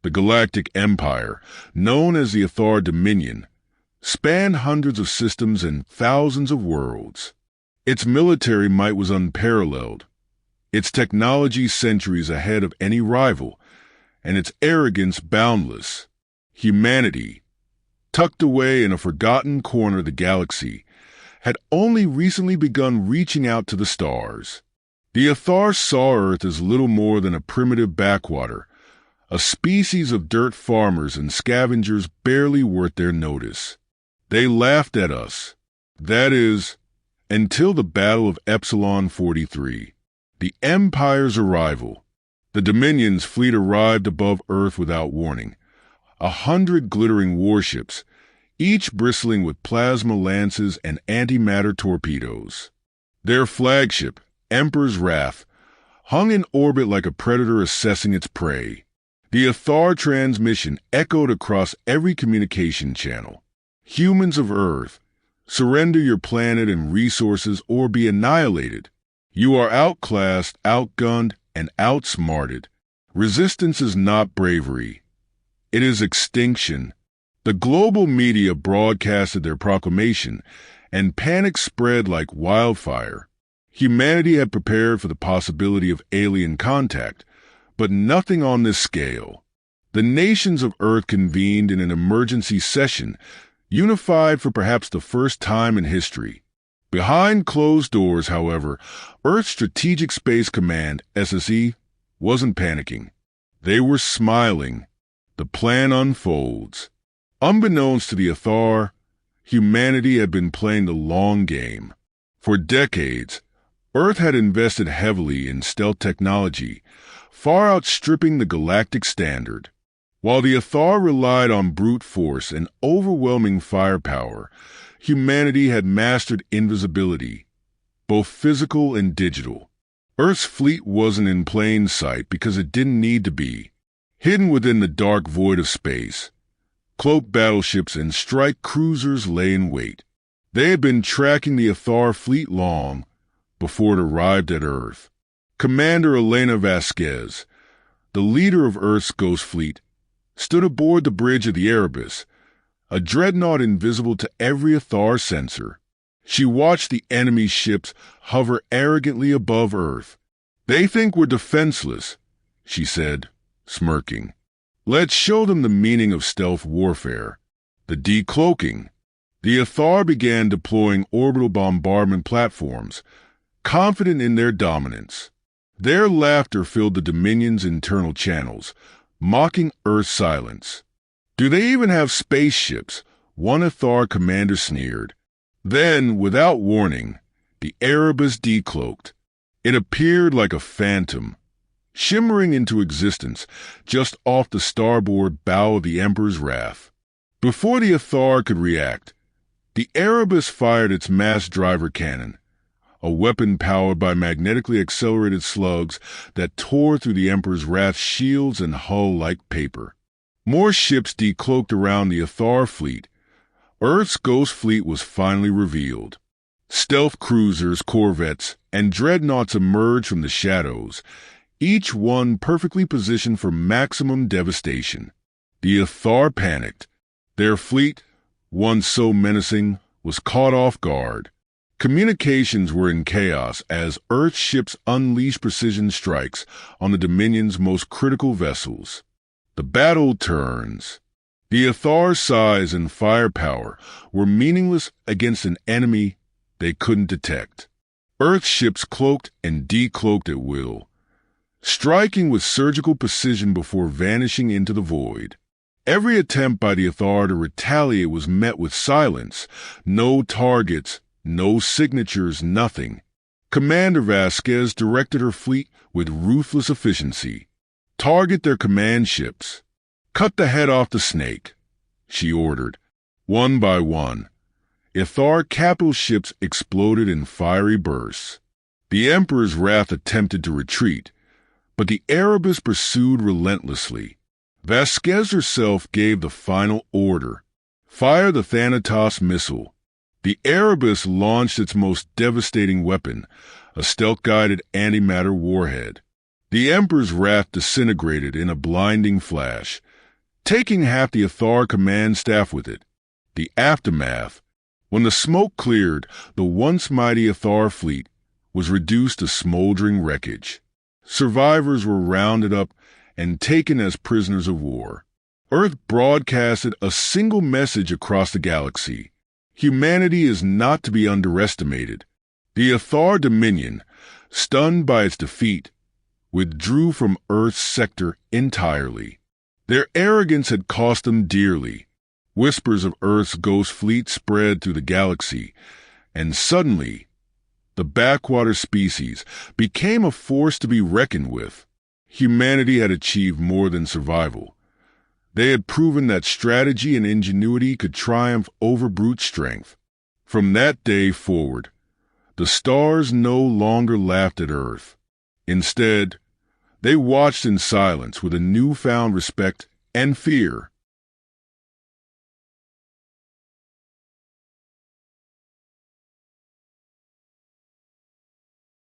The Galactic Empire, known as the Athar Dominion, spanned hundreds of systems and thousands of worlds. Its military might was unparalleled, its technology centuries ahead of any rival, and its arrogance boundless. Humanity, tucked away in a forgotten corner of the galaxy, had only recently begun reaching out to the stars. The Athar saw Earth as little more than a primitive backwater, a species of dirt farmers and scavengers barely worth their notice. They laughed at us. That is, until the Battle of Epsilon 43, the Empire's arrival. The Dominion's fleet arrived above Earth without warning. 100 glittering warships, each bristling with plasma lances and antimatter torpedoes. Their flagship, Emperor's Wrath, hung in orbit like a predator assessing its prey. The Athar transmission echoed across every communication channel. Humans of Earth, surrender your planet and resources or be annihilated. You are outclassed, outgunned, and outsmarted. Resistance is not bravery. It is extinction. The global media broadcasted their proclamation, and panic spread like wildfire. Humanity had prepared for the possibility of alien contact, but nothing on this scale. The nations of Earth convened in an emergency session, unified for perhaps the first time in history. Behind closed doors, however, Earth's Strategic Space Command, SSE, wasn't panicking. They were smiling. The plan unfolds. Unbeknownst to the Athar, humanity had been playing the long game. For decades, Earth had invested heavily in stealth technology, far outstripping the galactic standard. While the Athar relied on brute force and overwhelming firepower, humanity had mastered invisibility, both physical and digital. Earth's fleet wasn't in plain sight because it didn't need to be. Hidden within the dark void of space, cloaked battleships and strike cruisers lay in wait. They had been tracking the Athar fleet long before it arrived at Earth. Commander Elena Vasquez, the leader of Earth's Ghost Fleet, stood aboard the bridge of the Erebus, a dreadnought invisible to every Athar sensor. She watched the enemy ships hover arrogantly above Earth. "They think we're defenseless," she said, smirking. "Let's show them the meaning of stealth warfare, the decloaking." The Athar began deploying orbital bombardment platforms, confident in their dominance. Their laughter filled the Dominion's internal channels, mocking Earth's silence. "Do they even have spaceships?" one Athar commander sneered. Then, without warning, the Erebus decloaked. It appeared like a phantom, shimmering into existence just off the starboard bow of the Emperor's Wrath. Before the Athar could react, the Erebus fired its mass driver cannon, a weapon powered by magnetically accelerated slugs that tore through the Emperor's Wrath's shields and hull like paper. More ships decloaked around the Athar fleet. Earth's Ghost Fleet was finally revealed. Stealth cruisers, corvettes, and dreadnoughts emerged from the shadows, each one perfectly positioned for maximum devastation. The Athar panicked. Their fleet, once so menacing, was caught off guard. Communications were in chaos as Earth ships unleashed precision strikes on the Dominion's most critical vessels. The battle turns. The Athar's size and firepower were meaningless against an enemy they couldn't detect. Earth ships cloaked and decloaked at will, striking with surgical precision before vanishing into the void. Every attempt by the Athar to retaliate was met with silence. No targets, no signatures, nothing. Commander Vasquez directed her fleet with ruthless efficiency. "Target their command ships. Cut the head off the snake," she ordered. One by one, Athar capital ships exploded in fiery bursts. The Emperor's Wrath attempted to retreat, but the Erebus pursued relentlessly. Vasquez herself gave the final order: fire the Thanatos missile. The Erebus launched its most devastating weapon, a stealth-guided antimatter warhead. The Emperor's wrath disintegrated in a blinding flash, taking half the Athar command staff with it. The aftermath. When the smoke cleared, the once mighty Athar fleet was reduced to smoldering wreckage. Survivors were rounded up and taken as prisoners of war. Earth broadcasted a single message across the galaxy. Humanity is not to be underestimated. The Athar Dominion, stunned by its defeat, withdrew from Earth's sector entirely. Their arrogance had cost them dearly. Whispers of Earth's ghost fleet spread through the galaxy, and suddenly, the backwater species became a force to be reckoned with. Humanity had achieved more than survival. They had proven that strategy and ingenuity could triumph over brute strength. From that day forward, the stars no longer laughed at Earth. Instead, they watched in silence with a newfound respect and fear.